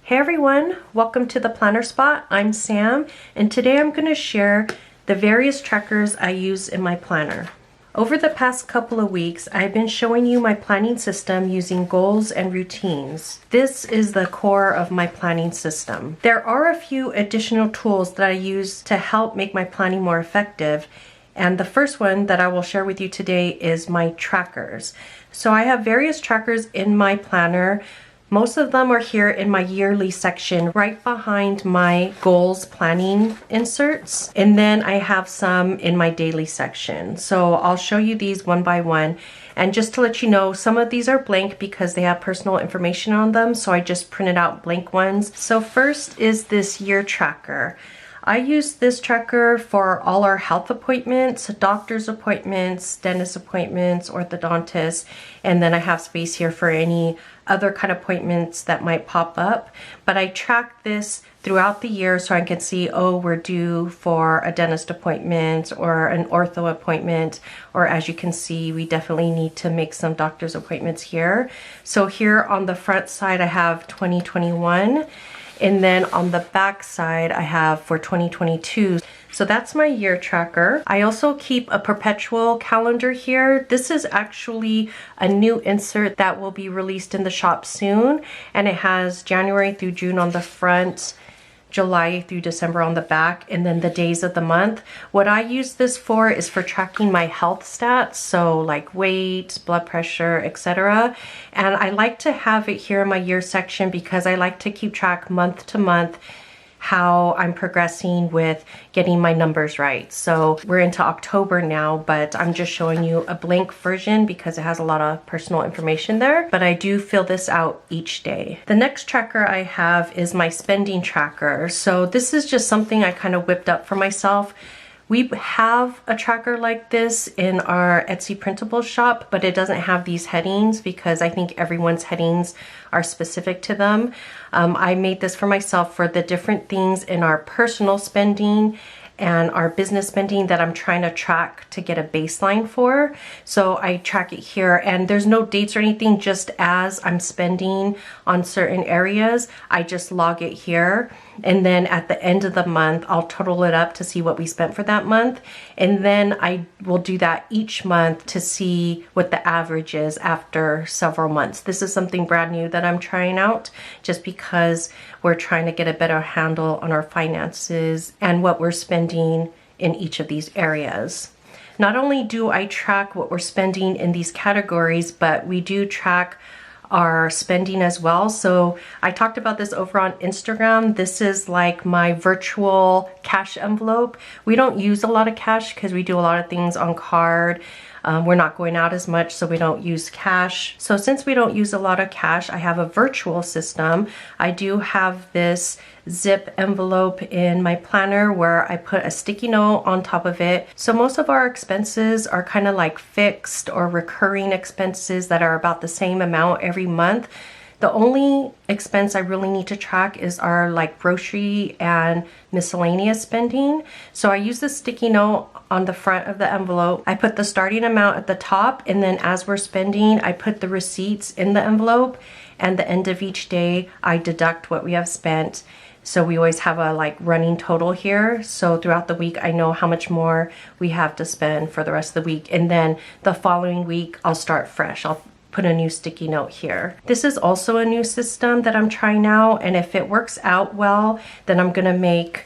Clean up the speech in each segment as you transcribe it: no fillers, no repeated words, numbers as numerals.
Hey everyone, welcome to the Planner Spot. I'm Sam, and today I'm going to share the various trackers I use in my planner. Over the past couple of weeks, I've been showing you my planning system using goals and routines. This is the core of my planning system. There are a few additional tools that I use to help make my planning more effective. And the first one that I will share with you today is my trackers. So I have various trackers in my planner. Most of them are here in my yearly section right behind my goals planning inserts. And then I have some in my daily section. So I'll show you these one by one. And just to let you know, some of these are blank because they have personal information on them. So I just printed out blank ones. So first is this year tracker. I use this tracker for all our health appointments, doctor's appointments, dentist appointments, orthodontists, and then I have space here for any other kind of appointments that might pop up. But I track this throughout the year so I can see, oh, we're due for a dentist appointment or an ortho appointment, or as you can see, we definitely need to make some doctor's appointments here. So here on the front side, I have 2021. And then on the back side, I have for 2022. So that's my year tracker. I also keep a perpetual calendar here. This is actually a new insert that will be released in the shop soon. And it has January through June on the front, July through December on the back, and then the days of the month. What I use this for is for tracking my health stats, so like weight, blood pressure, etc. And I like to have it here in my year section because I like to keep track month to month how I'm progressing with getting my numbers right. So we're into October now, but I'm just showing you a blank version because it has a lot of personal information there, but I do fill this out each day. The next tracker I have is my spending tracker. So this is just something I kind of whipped up for myself. We have a tracker like this in our Etsy printable shop, but it doesn't have these headings because I think everyone's headings are specific to them. I made this for myself for the different things in our personal spending and our business spending that I'm trying to track to get a baseline for. So I track it here, and there's no dates or anything, just as I'm spending on certain areas, I just log it here. And then at the end of the month, I'll total it up to see what we spent for that month. And then I will do that each month to see what the average is after several months. This is something brand new that I'm trying out just because we're trying to get a better handle on our finances and what we're spending in each of these areas. Not only do I track what we're spending in these categories, but we do track our spending as well. So I talked about this over on Instagram. This is like my virtual cash envelope. We don't use a lot of cash because we do a lot of things on card. We're not going out as much, so we don't use cash. So since we don't use a lot of cash, I have a virtual system. I do have this zip envelope in my planner where I put a sticky note on top of it. So most of our expenses are kind of like fixed or recurring expenses that are about the same amount every month. The only expense I really need to track is our like grocery and miscellaneous spending. So I use the sticky note on the front of the envelope. I put the starting amount at the top, and then as we're spending, I put the receipts in the envelope, and the end of each day, I deduct what we have spent. So we always have a like running total here. So throughout the week, I know how much more we have to spend for the rest of the week. And then the following week, I'll start fresh. I'll put a new sticky note here. This is also a new system that I'm trying out, and if it works out well, then I'm gonna make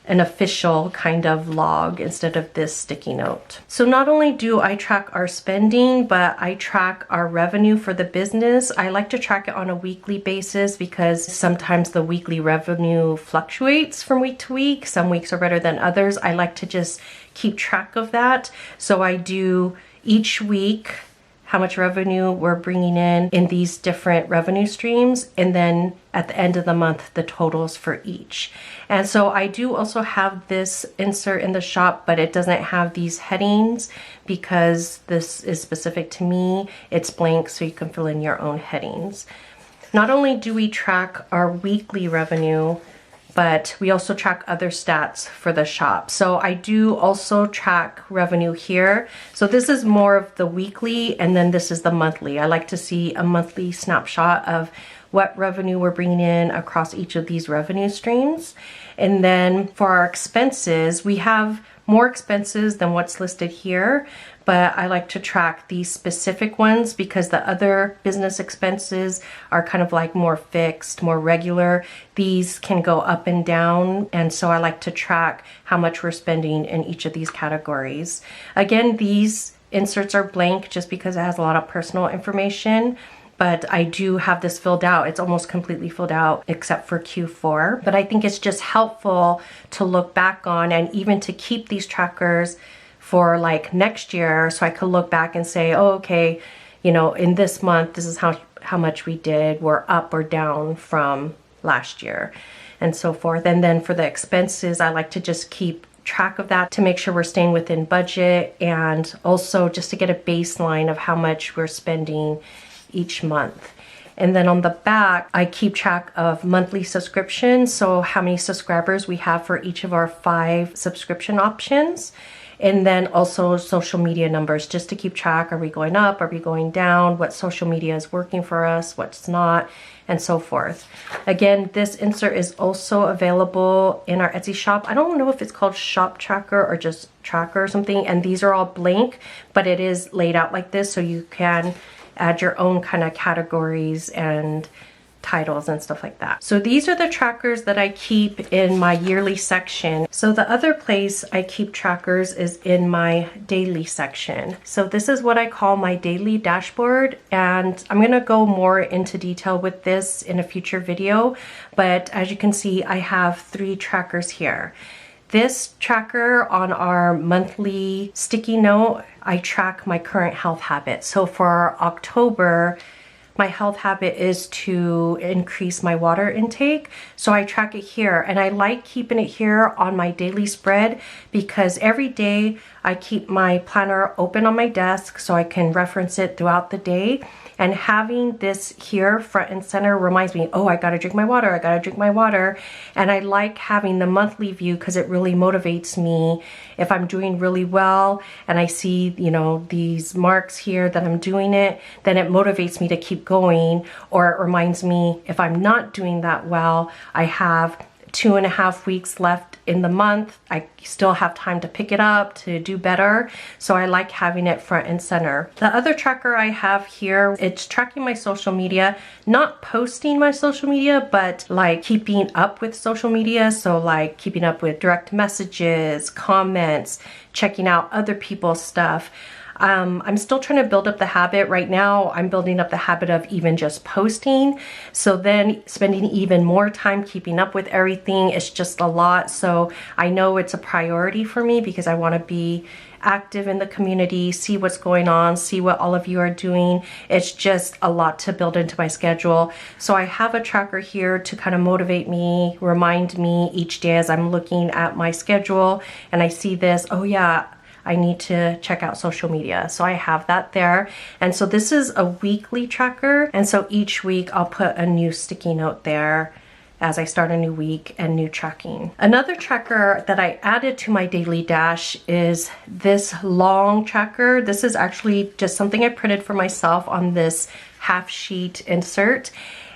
an official kind of log instead of this sticky note. So not only do I track our spending, but I track our revenue for the business. I like to track it on a weekly basis because sometimes the weekly revenue fluctuates from week to week. Some weeks are better than others. I like to just keep track of that. So I do each week how much revenue we're bringing in these different revenue streams, and then at the end of the month, the totals for each. And so I do also have this insert in the shop, but it doesn't have these headings because this is specific to me. It's blank, so you can fill in your own headings. Not only do we track our weekly revenue, but we also track other stats for the shop. So I do also track revenue here. So this is more of the weekly, and then this is the monthly. I like to see a monthly snapshot of what revenue we're bringing in across each of these revenue streams. And then for our expenses, we have more expenses than what's listed here, but I like to track these specific ones because the other business expenses are kind of like more fixed, more regular. These can go up and down, and so I like to track how much we're spending in each of these categories. Again, these inserts are blank just because it has a lot of personal information, but I do have this filled out. It's almost completely filled out except for Q4. But I think it's just helpful to look back on and even to keep these trackers for like next year, so I could look back and say, oh, okay, you know, in this month, this is how much we did. We're up or down from last year and so forth. And then for the expenses, I like to just keep track of that to make sure we're staying within budget, and also just to get a baseline of how much we're spending each month. And then on the back, I keep track of monthly subscriptions, so how many subscribers we have for each of our 5 subscription options. And then also social media numbers, just to keep track. Are we going up? Are we going down? What social media is working for us? What's not? And so forth. Again, this insert is also available in our Etsy shop. I don't know if it's called Shop Tracker or just Tracker or something. And these are all blank, but it is laid out like this, so you can add your own kind of categories and titles and stuff like that. So these are the trackers that I keep in my yearly section. So the other place I keep trackers is in my daily section. So this is what I call my daily dashboard, and I'm gonna go more into detail with this in a future video, but as you can see, I have 3 trackers here. This tracker on our monthly sticky note, I track my current health habits. So for October, my health habit is to increase my water intake. So I track it here, and I like keeping it here on my daily spread because every day I keep my planner open on my desk so I can reference it throughout the day. And having this here front and center reminds me, oh, I gotta drink my water, I gotta drink my water. And I like having the monthly view because it really motivates me. If I'm doing really well and I see, you know, these marks here that I'm doing it, then it motivates me to keep going. Or it reminds me if I'm not doing that well, I have 2.5 weeks left in the month. I still have time to pick it up, to do better. So I like having it front and center. The other tracker I have here, it's tracking my social media, not posting my social media, but like keeping up with social media. So like keeping up with direct messages, comments, checking out other people's stuff. I'm still trying to build up the habit. Right now, I'm building up the habit of even just posting. So then spending even more time keeping up with everything is just a lot. So I know it's a priority for me because I want to be active in the community, see what's going on, see what all of you are doing. It's just a lot to build into my schedule. So I have a tracker here to kind of motivate me, remind me each day as I'm looking at my schedule and I see this, oh yeah, I need to check out social media. So I have that there. And so this is a weekly tracker. And so each week I'll put a new sticky note there as I start a new week and new tracking. Another tracker that I added to my daily dash is this long tracker. This is actually just something I printed for myself on this half sheet insert.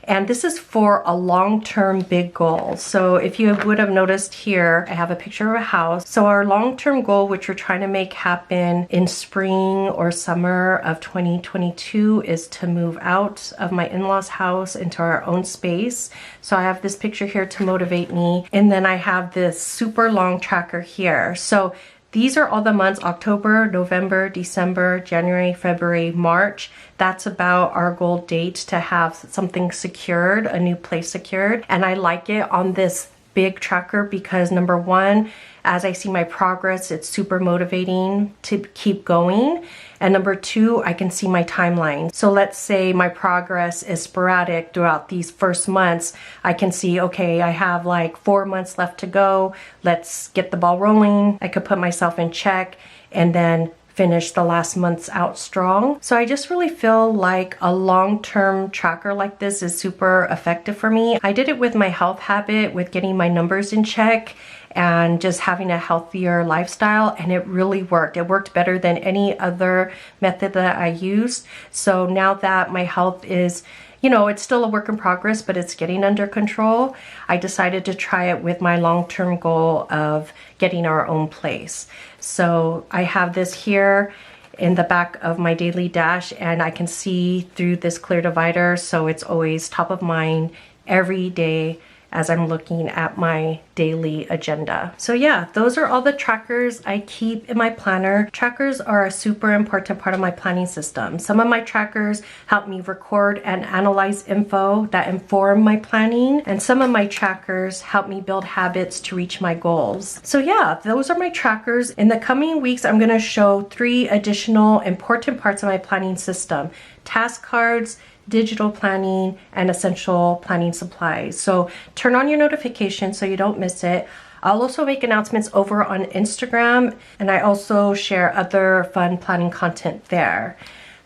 And this is for a long-term big goal. So if you would have noticed here, I have a picture of a house. So our long-term goal, which we're trying to make happen in spring or summer of 2022, is to move out of my in-laws' house into our own space. So I have this picture here to motivate me. And then I have this super long tracker here. So these are all the months: October, November, December, January, February, March. That's about our goal date to have something secured, a new place secured. And I like it on this big tracker because number one, as I see my progress, it's super motivating to keep going. And number two, I can see my timeline. So let's say my progress is sporadic throughout these first months. I can see, okay, I have like 4 months left to go. Let's get the ball rolling. I could put myself in check and then finish the last months out strong. So I just really feel like a long-term tracker like this is super effective for me. I did it with my health habit, with getting my numbers in check and just having a healthier lifestyle, and it really worked. It worked better than any other method that I used. So now that my health is you know, it's still a work in progress, but it's getting under control. I decided to try it with my long-term goal of getting our own place. So I have this here in the back of my daily dash, and I can see through this clear divider, so it's always top of mind every day as I'm looking at my daily agenda. So yeah, those are all the trackers I keep in my planner. Trackers are a super important part of my planning system. Some of my trackers help me record and analyze info that inform my planning, and some of my trackers help me build habits to reach my goals. So yeah, those are my trackers. In the coming weeks, I'm gonna show 3 additional important parts of my planning system: task cards, digital planning, and essential planning supplies. So turn on your notifications so you don't miss it. I'll also make announcements over on Instagram, and I also share other fun planning content there.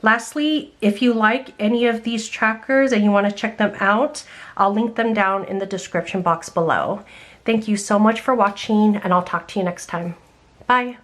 Lastly, if you like any of these trackers and you want to check them out, I'll link them down in the description box below. Thank you so much for watching, and I'll talk to you next time. Bye.